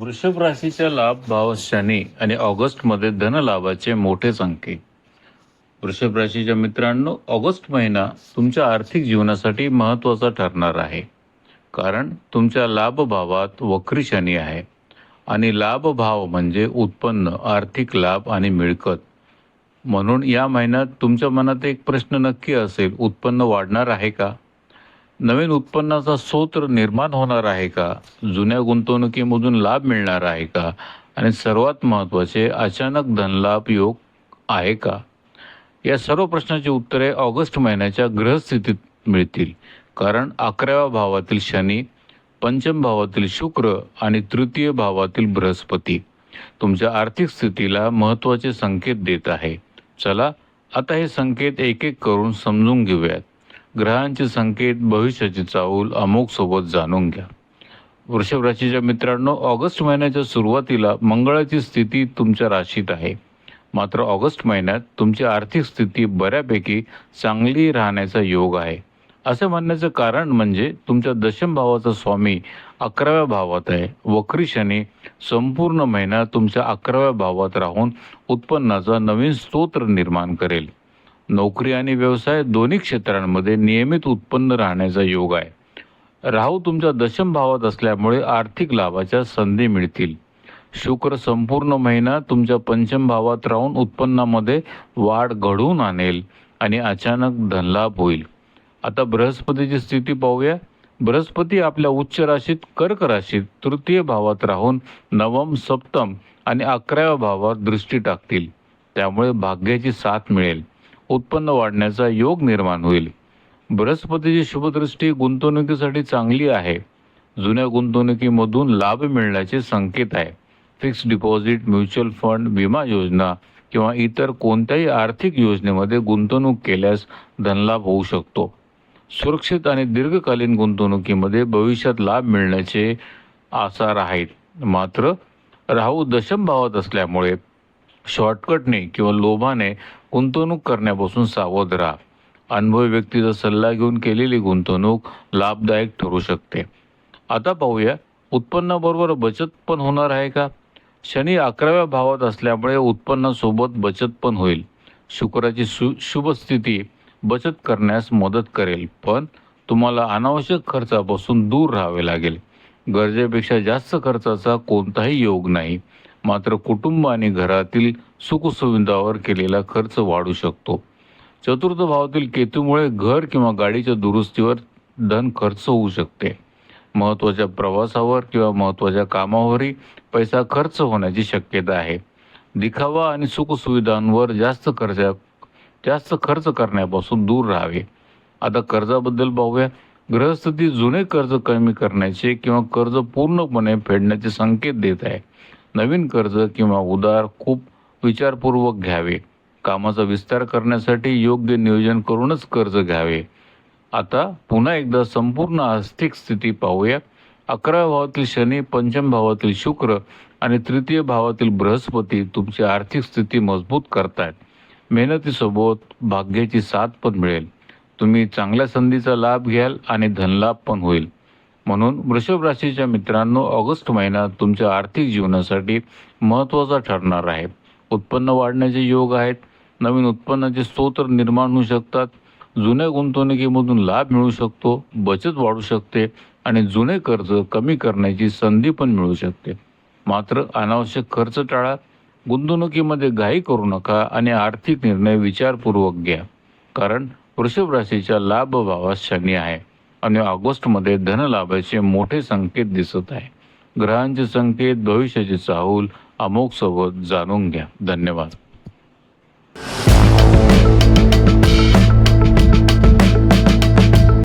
वृषभ राशीच्या लाभ भाव शनी आणि ऑगस्टमध्ये धनलाभाचे मोठे संकेत. वृषभ राशीच्या मित्रांनो, ऑगस्ट महिना तुमच्या आर्थिक जीवनासाठी महत्त्वाचा ठरणार आहे. कारण तुमच्या लाभ भावात वक्री शनी आहे आणि लाभ भाव म्हणजे उत्पन्न, आर्थिक लाभ आणि मिळकत. म्हणून या महिन्यात तुमच्या मनात एक प्रश्न नक्की असेल, उत्पन्न वाढणार आहे का? नवीन उत्पन्नाचा स्रोत निर्माण होणार आहे का? जुन्या गुंतवणुकीमधून लाभ मिळणार आहे का? आणि सर्वात महत्त्वाचे, अचानक धनलाभ योग आहे का? या सर्व प्रश्नाची उत्तरे ऑगस्ट महिन्याच्या ग्रहस्थितीत मिळतील. कारण 11व्या भावातील शनी, पंचम भावातील शुक्र आणि तृतीय भावातील बृहस्पती तुमच्या आर्थिक स्थितीला महत्त्वाचे संकेत देत आहे. चला आता हे संकेत एक एक करून समजून घेऊयात. ग्रहांचे संकेत, भविष्याची चाहूल अमोघ सोबत जाणून घ्या. वृषभ राशीच्या मित्रांनो, ऑगस्ट महिन्याच्या सुरुवातीला मंगळाची स्थिती तुमच्या राशीत आहे. मात्र ऑगस्ट महिन्यात तुमची आर्थिक स्थिती बऱ्यापैकी चांगली राहण्याचा योग आहे. असे म्हणण्याचं कारण म्हणजे तुमच्या दशम भावाचा स्वामी 11व्या भावात आहे. वक्री शनी संपूर्ण महिना तुमच्या 11व्या भावात राहून उत्पन्नाचा नवीन स्रोत निर्माण करेल. नोकरी आणि व्यवसाय दोन्ही क्षेत्रांमध्ये नियमित उत्पन्न राहण्याचा योग आहे. राहू तुमच्या दशम भावात असल्यामुळे आर्थिक लाभाच्या संधी मिळतील. शुक्र संपूर्ण महिना तुमच्या पंचम भावात राहून उत्पन्नामध्ये वाढ घडवून आणेल आणि अचानक धनलाभ होईल. आता बृहस्पतीची स्थिती पाहूया. बृहस्पती आपल्या उच्च राशीत कर्क राशीत तृतीय भावात राहून नवम, सप्तम आणि 11व्या भावात दृष्टी टाकतील. त्यामुळे भाग्याची साथ मिळेल. उत्पन्न वाढण्याचा योग निर्माण होईल. बृहस्पतीची शुभदृष्टी गुंतवणुकीसाठी चांगली आहे. जुन्या गुंतवणुकीमधून लाभ मिळण्याचे संकेत आहे. फिक्स डिपॉझिट, म्युच्युअल फंड, विमा योजना किंवा इतर कोणत्याही आर्थिक योजनेमध्ये गुंतवणूक केल्यास धनलाभ होऊ शकतो. सुरक्षित आणि दीर्घकालीन गुंतवणुकीमध्ये भविष्यात लाभ मिळण्याचे आसार आहेत. मात्र राहू दशम भावात असल्यामुळे शॉर्टकटने किंवा लोभाने गुंतवणूक करण्यापासून सावध राहा. अनुभवी व्यक्तीचा सल्ला घेऊन केलेली गुंतवणूक लाभदायक ठरू शकते. आता पाहूया, उत्पन्नाबरोबर बचत पण होणार आहे का? शनी 11व्या भावात असल्यामुळे उत्पन्नासोबत बचत पण होईल. शुक्राची शुभ स्थिती बचत करण्यास मदत करेल, पण तुम्हाला अनावश्यक खर्चापासून दूर राहावे लागेल. गरजेपेक्षा जास्त खर्चाचा कोणताही योग नाही. मात्र कुटुंब आणि घरातील सुखसुविधांवर केलेला खर्च वाढू शकतो. चतुर्थ भावातील केतूमुळे घर किंवा गाडीच्या दुरुस्तीवर धन खर्च होऊ शकते. महत्त्वाच्या प्रवासावर किंवा महत्त्वाच्या कामावरही पैसा खर्च होण्याची शक्यता आहे. दिखावा आणि सुखसुविधांवर जास्त खर्च करण्यापासून दूर राहावे. आता कर्जाबद्दल पाहूया. ग्रहस्थिती जुने कर्ज कमी करण्याचे किंवा कर्ज पूर्णपणे फेडण्याचे संकेत देत आहे. नवीन कर्ज किंवा उधार खूप विचारपूर्वक घ्यावे. कामाचा विस्तार करण्यासाठी योग्य नियोजन करूनच कर्ज घ्यावे. आता पुन्हा एकदा संपूर्ण आर्थिक स्थिती पाहूया. 11व्या भावातील शनी, पंचम भावातील शुक्र आणि तृतीय भावातील बृहस्पती तुमची आर्थिक स्थिती मजबूत करतायत. मेहनतीसोबत भाग्याची साथ पण मिळेल. तुम्ही चांगल्या संधीचा लाभ घ्याल आणि धनलाभ पण होईल. म्हणून वृषभ राशीच्या मित्रांनो, ऑगस्ट महिना तुमच्या आर्थिक जीवनासाठी महत्त्वाचा ठरणार आहे. उत्पन्न वाढण्याचे योग आहेत. नवीन उत्पन्नाचे स्रोत निर्माण होऊ शकतात. जुन्या गुंतवणुकीमधून लाभ मिळू शकतो. बचत वाढू शकते आणि जुने कर्ज कमी करण्याची संधी पण मिळू शकते. मात्र अनावश्यक खर्च टाळा. गुंतवणुकीमध्ये घाई करू नका आणि आर्थिक निर्णय विचारपूर्वक घ्या. कारण वृषभ राशीच्या लाभ भावात शनी आहे आणि ऑगस्टमध्ये धनलाभाचे मोठे संकेत दिसत आहे. ग्रहांचे संकेत, भविष्याची चाहूल अमोघ सोबत जाणून घ्या. धन्यवाद.